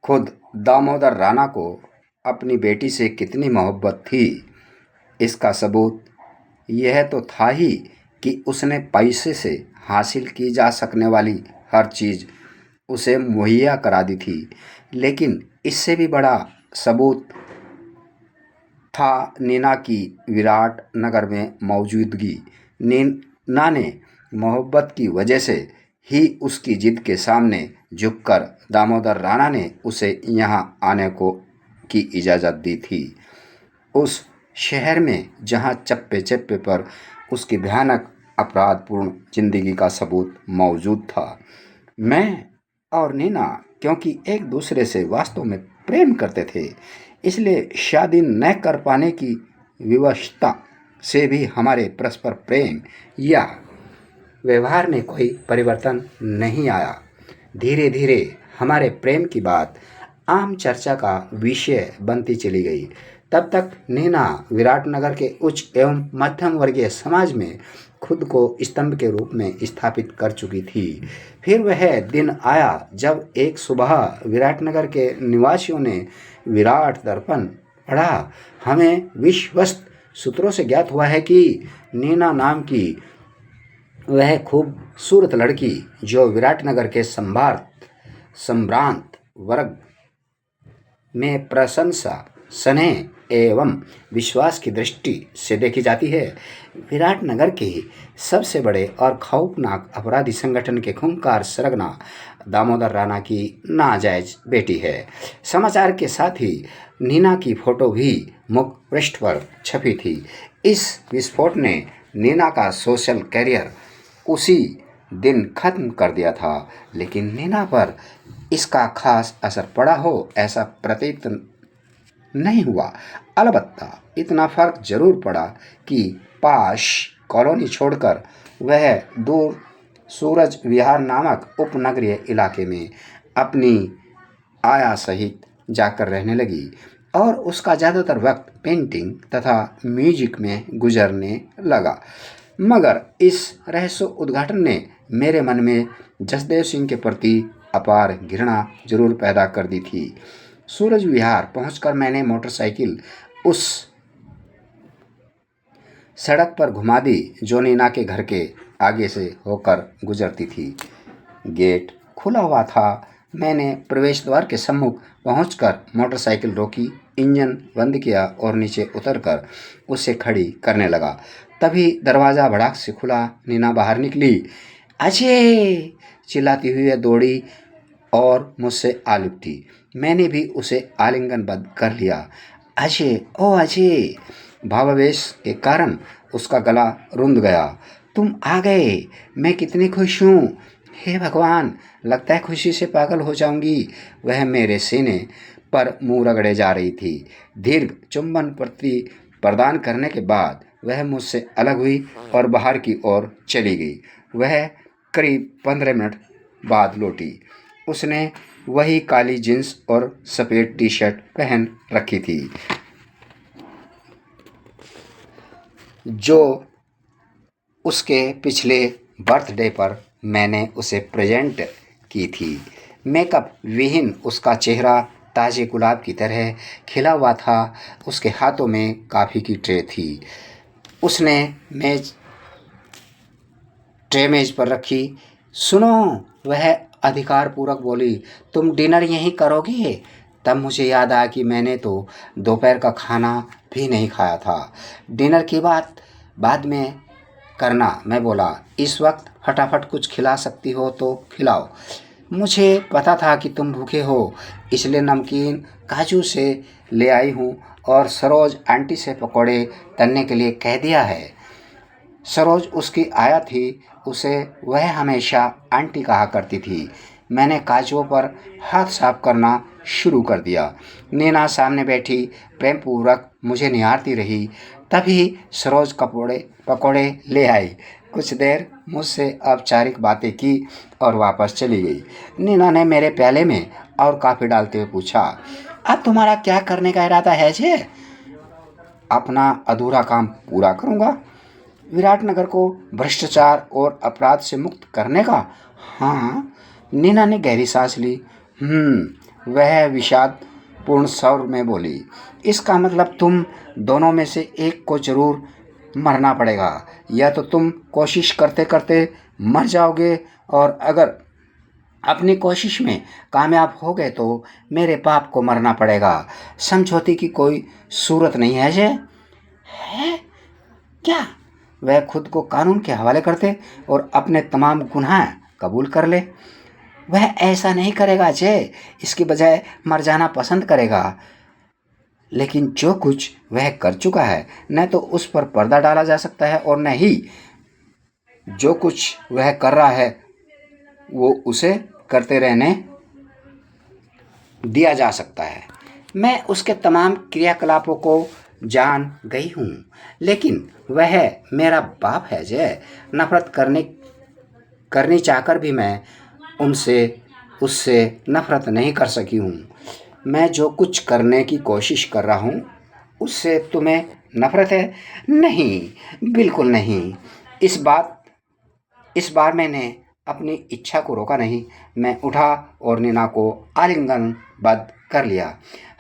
खुद दामोदर राणा को अपनी बेटी से कितनी मोहब्बत थी, इसका सबूत यह तो था ही कि उसने पैसे से हासिल की जा सकने वाली हर चीज़ उसे मुहैया करा दी थी। लेकिन इससे भी बड़ा सबूत था नीना की विराट नगर में मौजूदगी। नीना ने मोहब्बत की वजह से ही उसकी जिद के सामने झुककर दामोदर राणा ने उसे यहाँ आने को की इजाज़त दी थी। उस शहर में जहाँ चप्पे चप्पे पर उसकी भयानक अपराधपूर्ण जिंदगी का सबूत मौजूद था। मैं और नीना क्योंकि एक दूसरे से वास्तव में प्रेम करते थे, इसलिए शादी न कर पाने की विवशता से भी हमारे परस्पर प्रेम या व्यवहार में कोई परिवर्तन नहीं आया। धीरे धीरे हमारे प्रेम की बात आम चर्चा का विषय बनती चली गई। तब तक नीना विराटनगर के उच्च एवं मध्यम वर्गीय समाज में खुद को स्तंभ के रूप में स्थापित कर चुकी थी। फिर वह दिन आया जब एक सुबह विराटनगर के निवासियों ने विराट दर्पण पढ़ा। हमें विश्वस्त सूत्रों से ज्ञात हुआ है कि नीना नाम की वह खूबसूरत लड़की, जो विराटनगर के संभ्रांत वर्ग में प्रशंसा, स्नेह एवं विश्वास की दृष्टि से देखी जाती है, विराटनगर के सबसे बड़े और खौफनाक अपराधी संगठन के खूंखार सरगना दामोदर राणा की नाजायज बेटी है। समाचार के साथ ही नीना की फोटो भी मुख्य पृष्ठ पर छपी थी। इस विस्फोट ने नीना का सोशल करियर उसी दिन खत्म कर दिया था, लेकिन नीना पर इसका खास असर पड़ा हो ऐसा प्रतीत नहीं हुआ। अलबत्ता इतना फर्क जरूर पड़ा कि पाश कॉलोनी छोड़कर वह दूर सूरज विहार नामक उपनगरीय इलाके में अपनी आया सहित जाकर रहने लगी और उसका ज़्यादातर वक्त पेंटिंग तथा म्यूजिक में गुजरने लगा। मगर इस रहस्य उद्घाटन ने मेरे मन में जसदेव सिंह के प्रति अपार घृणा जरूर पैदा कर दी थी। सूरज विहार पहुंचकर मैंने मोटरसाइकिल उस सड़क पर घुमा दी जो नीना के घर के आगे से होकर गुजरती थी। गेट खुला हुआ था। मैंने प्रवेश द्वार के सम्मुख पहुंचकर मोटरसाइकिल रोकी, इंजन बंद किया और नीचे उतरकर उसे खड़ी करने लगा। तभी दरवाज़ा भड़ाक से खुला। नीना बाहर निकली। अजय चिल्लाती हुई वह दौड़ी और मुझसे आ लिपटी। मैंने भी उसे आलिंगनबद्ध कर लिया। अजय, ओ अजय! भावावेश के कारण उसका गला रुंध गया। तुम आ गए, मैं कितनी खुश हूँ। हे भगवान, लगता है खुशी से पागल हो जाऊंगी। वह मेरे सीने पर मुंह रगड़े जा रही थी। दीर्घ चुंबन प्रदान करने के बाद वह मुझसे अलग हुई और बाहर की ओर चली गई। वह करीब 15 मिनट बाद लौटी। उसने वही काली जींस और सफ़ेद टी शर्ट पहन रखी थी जो उसके पिछले बर्थडे पर मैंने उसे प्रेजेंट की थी। मेकअप विहीन उसका चेहरा ताज़े गुलाब की तरह खिला हुआ था। उसके हाथों में कॉफ़ी की ट्रे थी। उसने ट्रे मेज पर रखी। सुनो, वह अधिकारपूर्वक बोली, तुम डिनर यहीं करोगे? तब मुझे याद आया कि मैंने तो दोपहर का खाना भी नहीं खाया था। डिनर की बात बाद में करना, मैं बोला। इस वक्त फटाफट कुछ खिला सकती हो तो खिलाओ। मुझे पता था कि तुम भूखे हो, इसलिए नमकीन काजू से ले आई हूँ और सरोज आंटी से पकौड़े तलने के लिए कह दिया है। सरोज उसकी आया थी। उसे वह हमेशा आंटी कहा करती थी। मैंने काजुओं पर हाथ साफ करना शुरू कर दिया। नीना सामने बैठी प्रेमपूर्वक मुझे निहारती रही। तभी सरोज पकौड़े ले आई। कुछ देर मुझसे औपचारिक बातें की और वापस चली गई। नीना ने मेरे प्याले में और कॉफ़ी डालते हुए पूछा, अब तुम्हारा क्या करने का इरादा है जे? अपना अधूरा काम पूरा करूँगा। विराटनगर को भ्रष्टाचार और अपराध से मुक्त करने का। हाँ, नीना ने गहरी सांस ली। वह विषादपूर्ण स्वर में बोली। इसका मतलब तुम दोनों में से एक को जरूर मरना पड़ेगा। या तो तुम कोशिश करते करते मर जाओगे, और अगर अपनी कोशिश में कामयाब हो गए तो मेरे बाप को मरना पड़ेगा। समझौते की कोई सूरत नहीं है अजय। है क्या? वह खुद को कानून के हवाले करते और अपने तमाम गुनाह कबूल कर ले। वह ऐसा नहीं करेगा अजय, इसकी बजाय मर जाना पसंद करेगा। लेकिन जो कुछ वह कर चुका है, न तो उस पर पर्दा डाला जा सकता है और न ही जो कुछ वह कर रहा है वो उसे करते रहने दिया जा सकता है। मैं उसके तमाम क्रियाकलापों को जान गई हूँ, लेकिन वह मेरा बाप है अजय। नफरत करनी चाहकर भी मैं उससे नफरत नहीं कर सकी हूँ। मैं जो कुछ करने की कोशिश कर रहा हूँ उससे तुम्हें नफरत है? नहीं, बिल्कुल नहीं। इस बार मैंने अपनी इच्छा को रोका नहीं। मैं उठा और नीना को आलिंगनबद्ध कर लिया।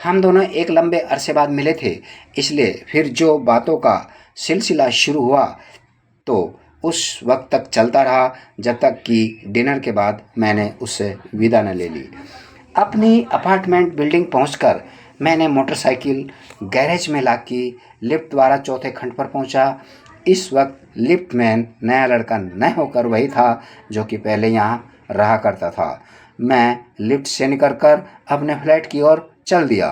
हम दोनों एक लंबे अरसे बाद मिले थे, इसलिए फिर जो बातों का सिलसिला शुरू हुआ तो उस वक्त तक चलता रहा जब तक कि डिनर के बाद मैंने उससे विदा न ले ली। अपनी अपार्टमेंट बिल्डिंग पहुंचकर मैंने मोटरसाइकिल गैरेज में लाकी लिफ्ट द्वारा चौथे खंड पर पहुंचा। इस वक्त लिफ्ट मैन नया लड़का न होकर वही था जो कि पहले यहाँ रहा करता था। मैं लिफ्ट से निकलकर अपने फ्लैट की ओर चल दिया।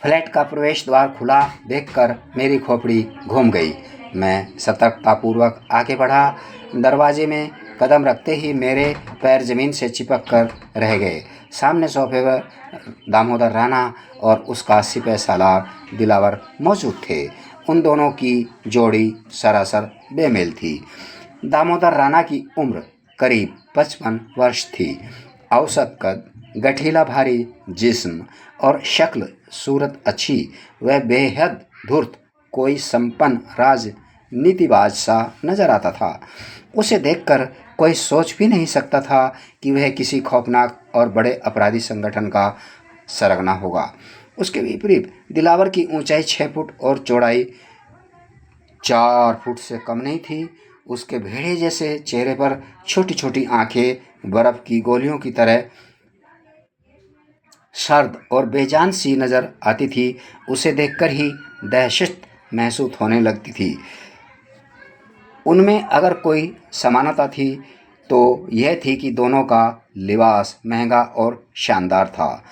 फ्लैट का प्रवेश द्वार खुला देखकर मेरी खोपड़ी घूम गई। मैं सतर्कतापूर्वक आगे बढ़ा। दरवाजे में कदम रखते ही मेरे पैर ज़मीन से चिपक कर रह गए। सामने सोफे पर दामोदर राणा और उसका सिपह सालार दिलावर मौजूद थे। उन दोनों की जोड़ी सरासर बेमेल थी। दामोदर राणा की उम्र करीब 55 वर्ष थी। औसत कद, गठीला भारी जिस्म और शक्ल सूरत अच्छी। वह बेहद धूर्त कोई संपन्न राजनीतिबाज सा नजर आता था। उसे देखकर कोई सोच भी नहीं सकता था कि वह किसी खौफनाक और बड़े अपराधी संगठन का सरगना होगा। उसके विपरीत दिलावर की ऊंचाई 6 फुट और चौड़ाई 4 फुट से कम नहीं थी। उसके भेड़े जैसे चेहरे पर छोटी छोटी आंखें बर्फ की गोलियों की तरह सर्द और बेजान सी नज़र आती थी। उसे देखकर ही दहशत महसूस होने लगती थी। उनमें अगर कोई समानता थी तो यह थी कि दोनों का लिबास महंगा और शानदार था।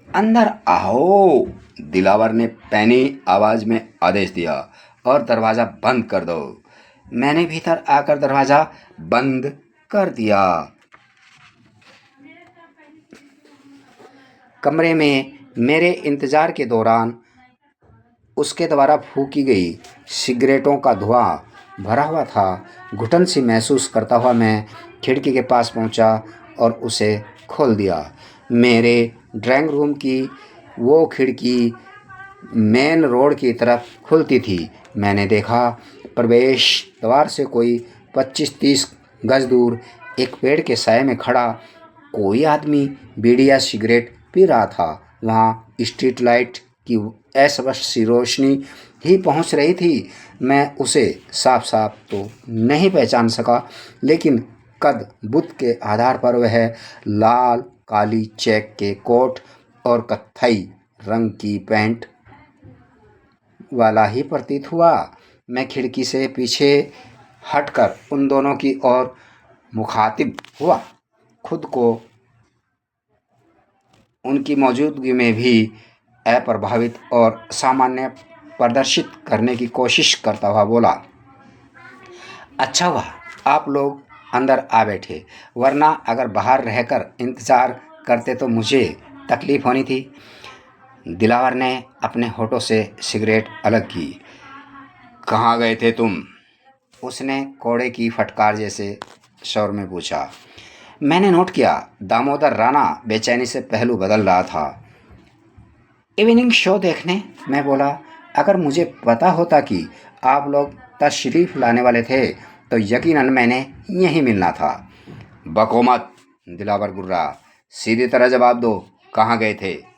अंदर आओ, दिलावर ने पैनी आवाज़ में आदेश दिया, और दरवाज़ा बंद कर दो। मैंने भीतर आकर दरवाज़ा बंद कर दिया। कमरे में मेरे इंतज़ार के दौरान उसके द्वारा फूकी गई सिगरेटों का धुआं भरा हुआ था। घुटन सी महसूस करता हुआ मैं खिड़की के पास पहुंचा और उसे खोल दिया। मेरे ड्राइंग रूम की वो खिड़की मेन रोड की तरफ खुलती थी। मैंने देखा प्रवेश द्वार से कोई 25-30 गज दूर एक पेड़ के साए में खड़ा कोई आदमी बीड़ी या सिगरेट पी रहा था। वहाँ स्ट्रीट लाइट की अस्पष्ट सी रोशनी ही पहुँच रही थी। मैं उसे साफ साफ तो नहीं पहचान सका, लेकिन कद बुत के आधार पर वह लाल काली चेक के कोट और कत्थई रंग की पैंट वाला ही प्रतीत हुआ। मैं खिड़की से पीछे हटकर उन दोनों की ओर मुखातिब हुआ, खुद को उनकी मौजूदगी में भी अप्रभावित और सामान्य प्रदर्शित करने की कोशिश करता हुआ बोला, अच्छा हुआ आप लोग अंदर आ बैठे, वरना अगर बाहर रहकर इंतज़ार करते तो मुझे तकलीफ़ होनी थी। दिलावर ने अपने होठों से सिगरेट अलग की। कहाँ गए थे तुम? उसने कोड़े की फटकार जैसे स्वर में पूछा। मैंने नोट किया दामोदर राणा बेचैनी से पहलू बदल रहा था। इवनिंग शो देखने, मैं बोला। अगर मुझे पता होता कि आप लोग तशरीफ़ लाने वाले थे तो यकीनन मैंने यहीं मिलना था। बको मत, दिलावर गुर्रा। सीधी तरह जवाब दो, कहाँ गए थे?